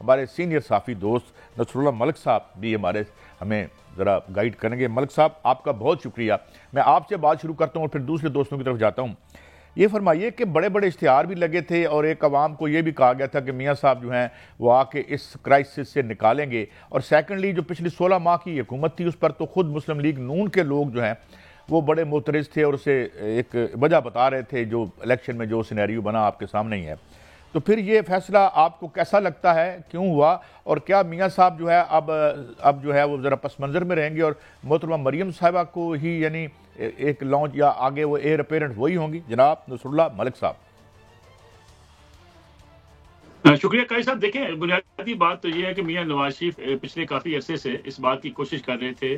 ہمارے سینئر صحافی دوست نصراللہ ملک صاحب بھی ہمیں ذرا گائیڈ کریں گے۔ ملک صاحب آپ کا بہت شکریہ۔ میں آپ سے بات شروع کرتا ہوں اور پھر دوسرے دوستوں کی طرف جاتا ہوں۔ یہ فرمائیے کہ بڑے بڑے اشتہار بھی لگے تھے اور ایک عوام کو یہ بھی کہا گیا تھا کہ میاں صاحب جو ہیں وہ آ کے اس کرائسس سے نکالیں گے، اور سیکنڈلی جو پچھلی 16 ماہ کی حکومت تھی اس پر تو خود مسلم لیگ نون کے لوگ جو ہیں وہ بڑے معترض تھے اور اسے ایک وجہ بتا رہے تھے، جو الیکشن میں جو سینیریو بنا آپ کے سامنے ہی ہے۔ تو پھر یہ فیصلہ آپ کو کیسا لگتا ہے، کیوں ہوا، اور کیا میاں صاحب جو ہے اب جو ہے وہ ذرا پس منظر میں رہیں گے اور محترمہ مریم صاحبہ کو ہی یعنی ایک لانچ یا آگے وہ ایئر اپیرنٹ وہی ہوں گی؟ جناب نصراللہ ملک صاحب۔ شکریہ قاری صاحب۔ دیکھیں، بنیادی بات تو یہ ہے کہ میاں نواز شریف پچھلے کافی عرصے سے اس بات کی کوشش کر رہے تھے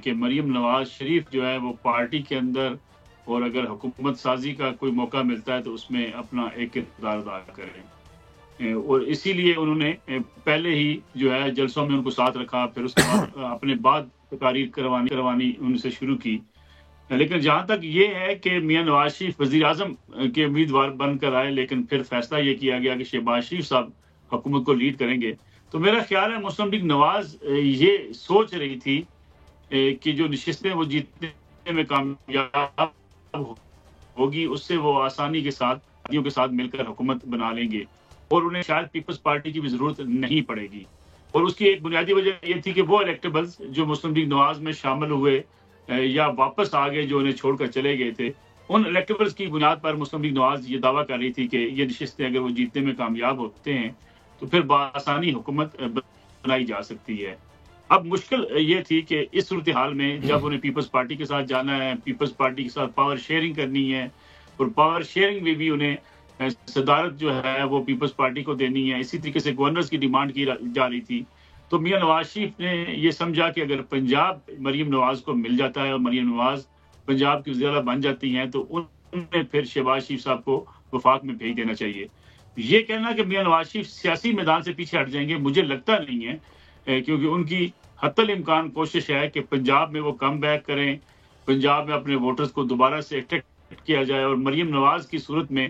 کہ مریم نواز شریف جو ہے وہ پارٹی کے اندر اور اگر حکومت سازی کا کوئی موقع ملتا ہے تو اس میں اپنا ایک کردار ادا کریں، اور اسی لیے انہوں نے پہلے ہی جو ہے جلسوں میں ان کو ساتھ رکھا، پھر اس کے بعد اپنے بعد تقاریر کروانی ان سے شروع کی۔ لیکن جہاں تک یہ ہے کہ میاں نواز شریف وزیر اعظم کے امیدوار بن کر آئے، لیکن پھر فیصلہ یہ کیا گیا کہ شہباز شریف صاحب حکومت کو لیڈ کریں گے، تو میرا خیال ہے مسلم لیگ نواز یہ سوچ رہی تھی کہ جو نشستیں وہ جیتنے میں کامیاب ہوگی اس سے وہ آسانی کے ساتھ مل کر حکومت بنا لیں گے، اور انہیں شاید پیپلز پارٹی کی بھی ضرورت نہیں پڑے گی۔ اور اس کی ایک بنیادی وجہ یہ تھی کہ وہ الیکٹیبلز جو مسلم لیگ نواز میں شامل ہوئے یا واپس آ گئے، جو انہیں چھوڑ کر چلے گئے تھے، ان الیکٹیبلز کی بنیاد پر مسلم لیگ نواز یہ دعویٰ کر رہی تھی کہ یہ نشستیں اگر وہ جیتنے میں کامیاب ہوتے ہیں تو پھر بآسانی حکومت بنائی جا سکتی ہے۔ اب مشکل یہ تھی کہ اس صورتحال میں جب انہیں پیپلز پارٹی کے ساتھ جانا ہے، پیپلز پارٹی کے ساتھ پاور شیئرنگ کرنی ہے، اور پاور شیئرنگ میں بھی انہیں صدارت جو ہے وہ پیپلز پارٹی کو دینی ہے، اسی طریقے سے گورنرز کی ڈیمانڈ کی جا رہی تھی۔ تو میاں نواز شریف نے یہ سمجھا کہ اگر پنجاب مریم نواز کو مل جاتا ہے اور مریم نواز پنجاب کی وزیر بن جاتی ہیں تو انہیں پھر شہباز شریف صاحب کو وفاق میں بھیج دینا چاہیے۔ یہ کہنا کہ میاں نواز شریف سیاسی میدان سے پیچھے ہٹ جائیں گے مجھے لگتا نہیں ہے، کیونکہ ان کی حتی الامکان کوشش ہے کہ پنجاب میں وہ کم بیک کریں، پنجاب میں اپنے ووٹرز کو دوبارہ سے اٹریکٹ کیا جائے، اور مریم نواز کی صورت میں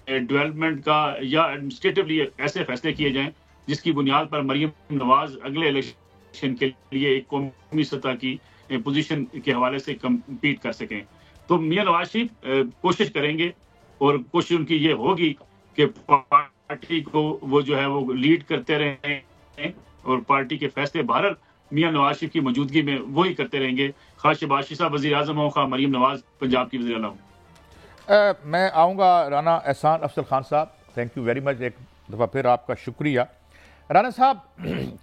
ڈیولپمنٹ کا یا ایڈمنسٹریٹولی ایسے فیصلے کیے جائیں جس کی بنیاد پر مریم نواز اگلے الیکشن کے لیے ایک قومی سطح کی پوزیشن کے حوالے سے کمپیٹ کر سکیں۔ تو میاں نواز شریف کوشش کریں گے، اور کوشش ان کی یہ ہوگی کہ پارٹی کو وہ جو ہے وہ لیڈ کرتے رہیں، اور پارٹی کے فیصلے بہرحال میاں نواز شریف کی موجودگی میں وہی کرتے رہیں گے، خواہ شہباز شریف صاحب وزیر اعظم ہوں، خواہ مریم نواز پنجاب کی وزیر اعلیٰ ہوں۔ میں آؤں گا رانا احسان افضل خان صاحب، تھینک یو ویری مچ، ایک دفعہ پھر آپ کا شکریہ۔ رانا صاحب،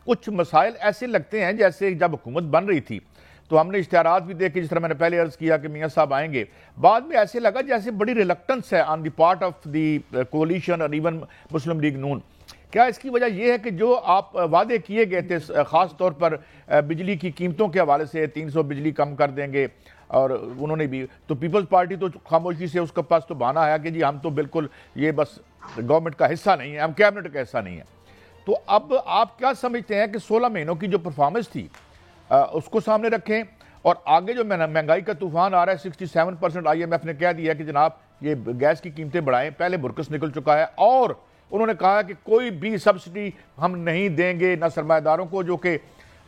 کچھ مسائل ایسے لگتے ہیں جیسے جب حکومت بن رہی تھی تو ہم نے اشتہارات بھی دیکھے، جس طرح میں نے پہلے عرض کیا کہ میاں صاحب آئیں گے، بعد میں ایسے لگا جیسے بڑی ریلکٹنس ہے on the part of the coalition اور ایون مسلم لیگ نون۔ کیا اس کی وجہ یہ ہے کہ جو آپ وعدے کیے گئے تھے خاص طور پر بجلی کی قیمتوں کے حوالے سے 300 بجلی کم کر دیں گے، اور انہوں نے بھی تو پیپلز پارٹی تو خاموشی سے اس کے پاس تو بہانہ آیا کہ جی ہم تو بالکل یہ بس گورنمنٹ کا حصہ نہیں ہے، ہم کیبنٹ کا حصہ نہیں ہے۔ تو اب آپ کیا سمجھتے ہیں کہ 16 مہینوں کی جو پرفارمنس تھی اس کو سامنے رکھیں، اور آگے جو مہنگائی کا طوفان آ رہا ہے 67% آئی ایم ایف نے کہہ دیا کہ جناب یہ گیس کی قیمتیں بڑھائیں، پہلے برکس نکل چکا ہے، اور انہوں نے کہا کہ کوئی بھی سبسڈی ہم نہیں دیں گے نہ سرمایہ داروں کو جو کہ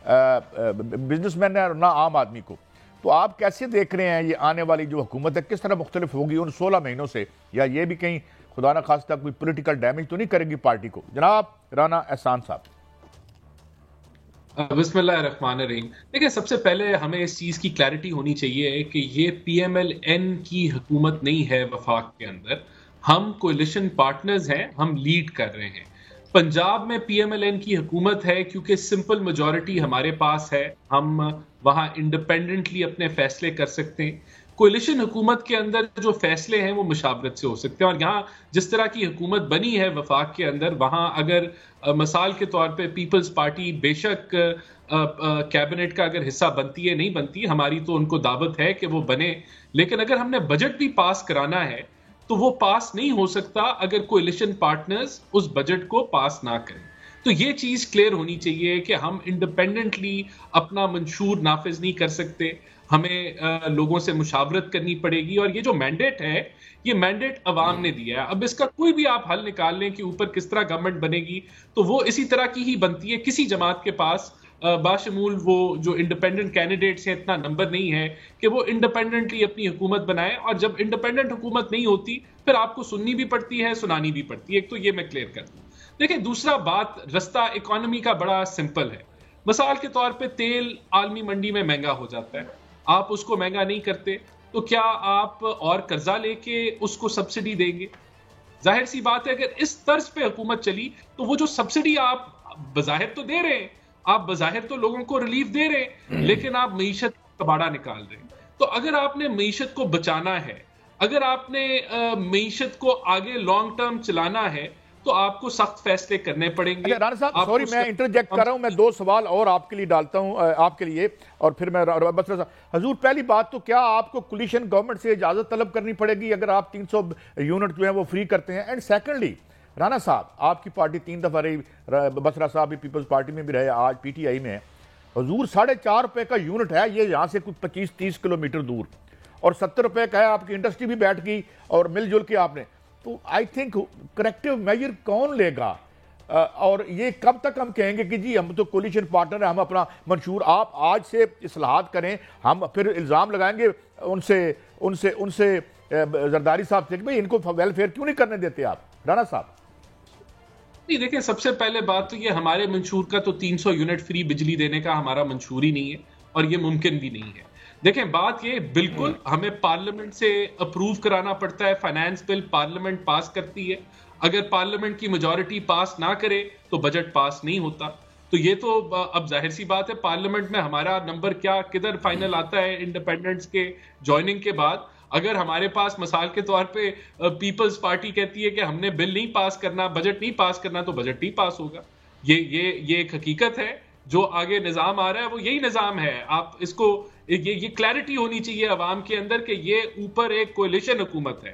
بزنس مین ہے اور نہ عام آدمی کو۔ تو آپ کیسے دیکھ رہے ہیں یہ آنے والی جو حکومت ہے کس طرح مختلف ہوگی ان 16 مہینوں سے، یا یہ بھی کہیں خدا نہ خواستہ کوئی پولیٹیکل ڈیمیج تو نہیں کرے گی پارٹی کو؟ جناب رانا احسان صاحب۔ بسم اللہ الرحمن الرحیم۔ دیکھیں، سب سے پہلے ہمیں اس چیز کی کلیئرٹی ہونی چاہیے کہ یہ پی ایم ایل این کی حکومت نہیں ہے وفاق کے اندر، ہم کولیشن پارٹنرز ہیں، ہم لیڈ کر رہے ہیں۔ پنجاب میں پی ایم ایل این کی حکومت ہے کیونکہ سمپل میجورٹی ہمارے پاس ہے، ہم وہاں انڈیپینڈنٹلی اپنے فیصلے کر سکتے ہیں۔ کولیشن حکومت کے اندر جو فیصلے ہیں وہ مشاورت سے ہو سکتے ہیں، اور یہاں جس طرح کی حکومت بنی ہے وفاق کے اندر، وہاں اگر مثال کے طور پہ پیپلز پارٹی بے شک کیبنٹ کا اگر حصہ بنتی ہے، نہیں بنتی، ہماری تو ان کو دعوت ہے کہ وہ بنے، لیکن اگر ہم نے بجٹ بھی پاس کرانا ہے تو وہ پاس نہیں ہو سکتا اگر کولیشن پارٹنرز اس بجٹ کو پاس نہ کریں۔ تو یہ چیز کلیئر ہونی چاہیے کہ ہم انڈیپینڈنٹلی اپنا منشور نافذ نہیں کر سکتے، ہمیں لوگوں سے مشاورت کرنی پڑے گی، اور یہ جو مینڈیٹ ہے یہ مینڈیٹ عوام نے دیا ہے. اب اس کا کوئی بھی آپ حل نکال لیں کہ اوپر کس طرح گورنمنٹ بنے گی تو وہ اسی طرح کی ہی بنتی ہے. کسی جماعت کے پاس باشمول وہ جو انڈیپینڈنٹ کینڈیڈیٹس ہیں اتنا نمبر نہیں ہے کہ وہ انڈیپینڈنٹلی اپنی حکومت بنائے، اور جب انڈیپینڈنٹ حکومت نہیں ہوتی پھر آپ کو سننی بھی پڑتی ہے، سنانی بھی پڑتی ہے. ایک تو یہ میں کلیئر کر دوں. دیکھیں دوسرا بات، رستہ اکانومی کا بڑا سمپل ہے. مثال کے طور پہ تیل عالمی منڈی میں مہنگا ہو جاتا ہے، آپ اس کو مہنگا نہیں کرتے تو کیا آپ اور قرضہ لے کے اس کو سبسڈی دیں گے؟ ظاہر سی بات ہے اگر اس طرز پہ حکومت چلی تو وہ جو سبسڈی آپ بظاہر تو دے رہے ہیں، آپ بظاہر تو لوگوں کو ریلیف دے رہے ہیں، لیکن آپ معیشت کا کباڑا نکال رہے ہیں. تو اگر آپ نے معیشت کو بچانا ہے، اگر آپ نے معیشت کو آگے لانگ ٹرم چلانا ہے تو آپ کو سخت فیصلے کرنے پڑیں گے. رانا صاحب سوری میں انٹرجیکٹ کر رہا ہوں، میں دو سوال اور آپ کے لیے ڈالتا ہوں آپ کے لیے، اور پھر میں حضور پہلی بات تو کیا آپ کو کولیشن گورنمنٹ سے اجازت طلب کرنی پڑے گی اگر آپ 300 یونٹ جو ہیں وہ فری کرتے ہیں؟ اینڈ سیکنڈلی رانا صاحب آپ کی پارٹی 3 دفعہ رہی، بسرا صاحب بھی پیپلز پارٹی میں بھی رہے، آج پی ٹی آئی میں ہے. حضور 4.5 روپے کا یونٹ ہے، یہ یہاں سے کچھ 25-30 کلومیٹر دور، اور 70 روپے کا ہے. آپ کی انڈسٹری بھی بیٹھ گئی اور مل جل کے آپ نے، تو آئی تھنک کریکٹیو میجر کون لے گا؟ اور یہ کب تک ہم کہیں گے کہ جی ہم تو کولیشن پارٹنر ہیں، ہم اپنا منشور آپ آج سے اصلاحات کریں، ہم پھر الزام لگائیں گے ان سے زرداری صاحب سے کہ بھئی ان کو ویلفیئر کیوں نہیں کرنے دیتے آپ؟ رانا صاحب نہیں دیکھیں، سب سے پہلے بات تو یہ ہمارے منشور کا تو 300 یونٹ فری بجلی دینے کا ہمارا منشور ہی نہیں ہے، اور یہ ممکن بھی نہیں ہے. دیکھیں بات یہ بالکل ہمیں پارلیمنٹ سے اپروو کرانا پڑتا ہے، فائنانس بل پارلیمنٹ پاس کرتی ہے، اگر پارلیمنٹ کی میجورٹی پاس نہ کرے تو بجٹ پاس نہیں ہوتا. تو یہ تو اب ظاہر سی بات ہے پارلیمنٹ میں ہمارا نمبر کیا کدھر فائنل آتا ہے انڈیپینڈنٹس کے جوائننگ کے بعد. اگر ہمارے پاس مثال کے طور پہ پیپلز پارٹی کہتی ہے کہ ہم نے بل نہیں پاس کرنا، بجٹ نہیں پاس کرنا، تو بجٹ نہیں پاس ہوگا. یہ ایک حقیقت ہے. جو آگے نظام آ رہا ہے وہ یہی نظام ہے. آپ اس کو یہ کلیئرٹی ہونی چاہیے عوام کے اندر کہ یہ اوپر ایک کولیشن حکومت ہے.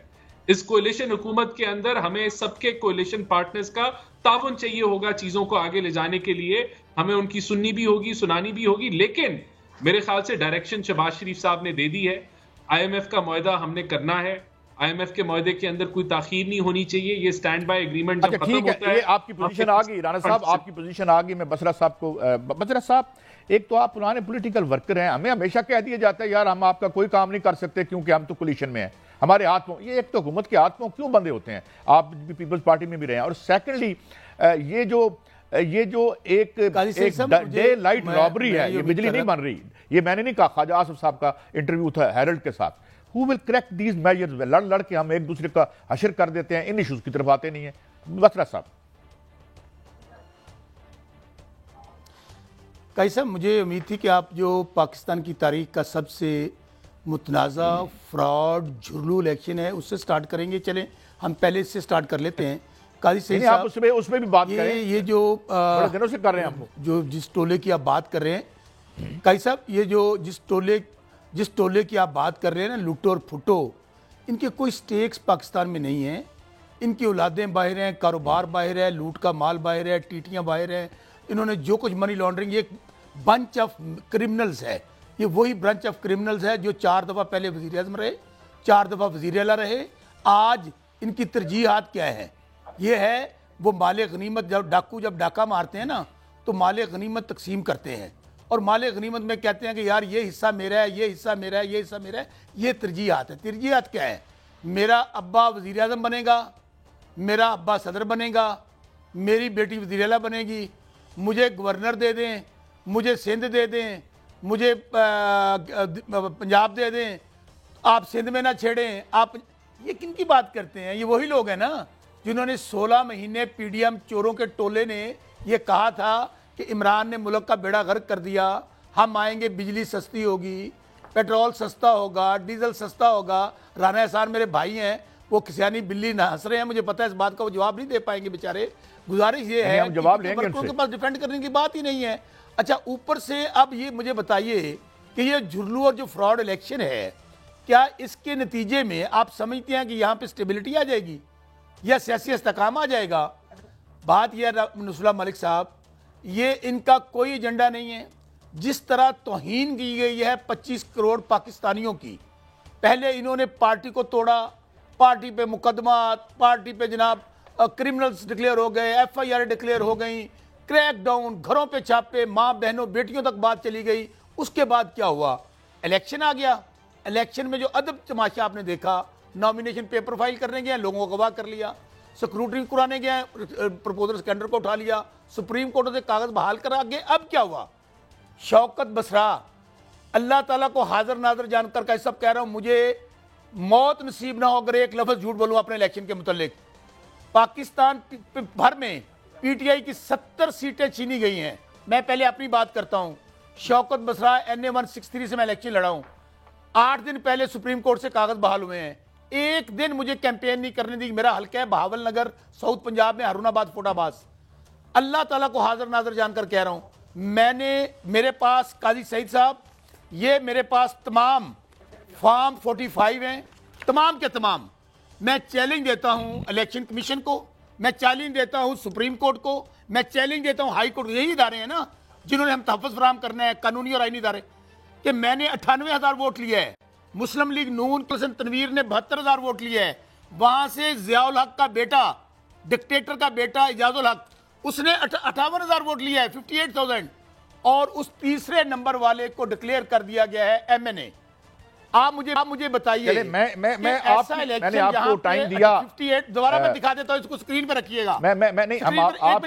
اس کولیشن حکومت کے اندر ہمیں سب کے کولیشن پارٹنرز کا تعاون چاہیے ہوگا چیزوں کو آگے لے جانے کے لیے. ہمیں ان کی سننی بھی ہوگی، سنانی بھی ہوگی، لیکن میرے خیال سے ڈائریکشن شہباز شریف صاحب نے دے دی ہے. آئی ایم ایف کا معاہدہ ہم نے کرنا ہے، آئی ایم ایف کے معاہدے کے اندر کوئی تاخیر نہیں ہونی چاہیے. یہ سٹینڈ بائی ایگریمنٹ جب ختم ہوتا ہے، یہ آپ کی پوزیشن آ گئی رانا صاحب، آپ کی پوزیشن آ گئی. میں بسرا صاحب کو، بسرا صاحب ایک تو آپ پرانے پولیٹیکل ورکر ہیں، ہمیں ہمیشہ کہہ دیا جاتا ہے یار ہم آپ کا کوئی کام نہیں کر سکتے کیونکہ ہم تو کولیشن میں ہیں، ہمارے ہاتھ میں. یہ ایک تو حکومت کے ہاتھ میں کیوں بندھے ہوتے ہیں؟ آپ بھی پیپلز پارٹی میں بھی رہے ہیں. اور سیکنڈلی یہ جو ایک ڈے لائٹ رابری ہے، یہ بجلی نہیں بن رہی. یہ میں نے نہیں کہا، خواجہ آصف صاحب کا انٹرویو تھا ہیرلڈ کے ساتھ. Who will correct these measures؟ لڑ کے ہم ایک دوسرے کا حشر کر دیتے ہیں، ان ایشوز کی طرف آتے نہیں ہیں. بسرا صاحب قاضی صاحب مجھے امید تھی کہ آپ جو پاکستان کی تاریخ کا سب سے متنازع فراڈ جھرلو الیکشن ہے اس سے سٹارٹ کریں گے. چلیں ہم پہلے اس سے سٹارٹ کر لیتے ہیں. قاضی صاحب آپ اس میں بھی بات کریں، یہ جو بڑے دنوں سے کر رہے ہیں ہم جو جس ٹولے کی آپ بات کر رہے ہیں قاضی صاحب، یہ جو جس ٹولے کی آپ بات کر رہے ہیں نا، لوٹو اور پھٹو، ان کے کوئی سٹیکس پاکستان میں نہیں ہیں. ان کی اولادیں باہر ہیں، کاروبار باہر ہے، لوٹ کا مال باہر ہے، ٹیٹیاں باہر ہیں. انہوں نے جو کچھ منی لانڈرنگ، یہ ایک بنچ آف کرمنلز ہے. یہ وہی برنچ آف کرمنلز ہے جو 4 دفعہ پہلے وزیر اعظم رہے، 4 دفعہ وزیر اعلیٰ رہے. آج ان کی ترجیحات کیا ہیں؟ یہ ہے وہ مال غنیمت، جب ڈاکہ مارتے ہیں نا تو مال غنیمت تقسیم کرتے ہیں، اور مال غنیمت میں کہتے ہیں کہ یار یہ حصہ میرا ہے، یہ حصہ میرا ہے، یہ حصہ میرا ہے. یہ ترجیحات ہے. ترجیحات کیا ہے؟ میرا ابا وزیر اعظم بنے گا، میرا ابا صدر بنے گا، میری بیٹی وزیر اعلیٰ بنے گی، مجھے گورنر دے دیں، مجھے سندھ دے دیں، مجھے پنجاب دے دیں، آپ سندھ میں نہ چھیڑیں. آپ یہ کن کی بات کرتے ہیں؟ یہ وہی لوگ ہیں نا جنہوں نے 16 مہینے پی ڈی ایم چوروں کے ٹولے نے یہ کہا تھا کہ عمران نے ملک کا بیڑا غرق کر دیا، ہم آئیں گے، بجلی سستی ہوگی، پیٹرول سستا ہوگا، ڈیزل سستا ہوگا. رانا احسان میرے بھائی ہیں، وہ کسیانی بلی نہ ہنس رہے ہیں، مجھے پتہ ہے اس بات کا وہ جواب نہیں دے پائیں گے بیچارے. گزارش یہ ہے کہ ورکروں کے پاس ڈیفینڈ کرنے کی بات ہی نہیں ہے. اچھا اوپر سے اب یہ مجھے بتائیے کہ یہ جھرلو اور جو فراڈ الیکشن ہے، کیا اس کے نتیجے میں آپ سمجھتے ہیں کہ یہاں پہ سٹیبلٹی آ جائے گی یا سیاسی استحکام آ جائے گا؟ بات یہ ہے نصر اللہ ملک صاحب، یہ ان کا کوئی ایجنڈا نہیں ہے. جس طرح توہین کی گئی ہے 25 کروڑ پاکستانیوں کی. پہلے انہوں نے پارٹی کو توڑا، پارٹی پہ مقدمات، پارٹی پہ جناب کرمنلز ڈکلیئر ہو گئے، ایف آئی آر ڈکلیئر ہو گئیں، کریک ڈاؤن، گھروں پہ چھاپے، ماں بہنوں بیٹیوں تک بات چلی گئی. اس کے بعد کیا ہوا؟ الیکشن آ گیا. الیکشن میں جو ادب تماشا آپ نے دیکھا، نامینیشن پیپر فائل کرنے گئے، لوگوں کو گواہ کر لیا، سکروٹری کرانے گئے، پرپوزل سکینڈر کو اٹھا لیا، سپریم کورٹ سے کاغذ بحال کرا گئے. اب کیا ہوا؟ شوکت بسرا، اللہ تعالیٰ کو حاضر ناظر جان کر کا سب کہہ رہا ہوں، مجھے موت نصیب نہ ہو اگر ایک لفظ جھوٹ بولوں اپنے الیکشن کے متعلق. پاکستان بھر میں پی ٹی آئی کی 70 سیٹیں چھینی گئی ہیں. میں پہلے اپنی بات کرتا ہوں. شوکت بسرا NA 163 سے میں الیکشن لڑا ہوں. 8 دن پہلے سپریم کورٹ سے کاغذ بحال ہوئے ہیں. ایک دن مجھے کیمپین نہیں کرنے دی. میرا حلقہ ہے بہاول نگر، ساؤتھ پنجاب میں، ہارون آباد، فوٹ آباد. اللہ تعالیٰ کو حاضر ناظر جان کر کہہ رہا ہوں، میرے پاس قاضی سعید صاحب، یہ میرے پاس تمام فارم 45 ہیں، تمام کے تمام. میں چیلنج دیتا ہوں الیکشن کمیشن کو، میں چیلنج دیتا ہوں سپریم کورٹ کو، میں چیلنج دیتا ہوں ہائی کورٹ. یہی ادارے ہیں نا جنہوں نے ہم تحفظ فراہم کرنا ہے، قانونی اور آئینی ادارے. کہ میں نے 98,000 ووٹ لیا ہے، مسلم لیگ نون تنویر نے 72,000 ووٹ لیا ہے. وہاں سے ضیاء الحق کا بیٹا، ڈکٹیٹر کا بیٹا اعجاز الحق، اس نے 58,000 ووٹ لیا ہے، 58,000. اور اس تیسرے نمبر والے کو ڈکلیئر کر دیا گیا ہے MNA. آپ مجھے بتائیے، میں نے آپ کو ٹائم دیا. 58 دوبارہ میں دکھا دیتا ہوں، اس کو اسکرین پہ رکھیے گا. میں نہیں، آپ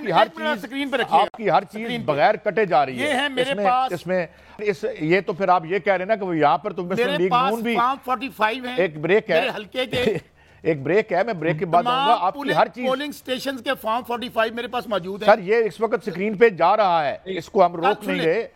کی ہر چیز بغیر کٹے جا رہی ہے. یہ ہے میرے پاس، اس میں یہ تو پھر آپ یہ کہہ رہے ہیں نا کہ وہ یہاں پر تو مسلم لیگ نون بھی. فارم 45 ہیں، ایک بریک ہے، میرے حلقے کے ایک بریک ہے، میں بریک کے بعد دوں گا. آپ کی ہر چیز پولنگ سٹیشنز کے فارم 45 میرے پاس موجود ہیں. سر یہ اس وقت سکرین پہ جا رہا ہے، اس کو ہم روک نہیں رہے.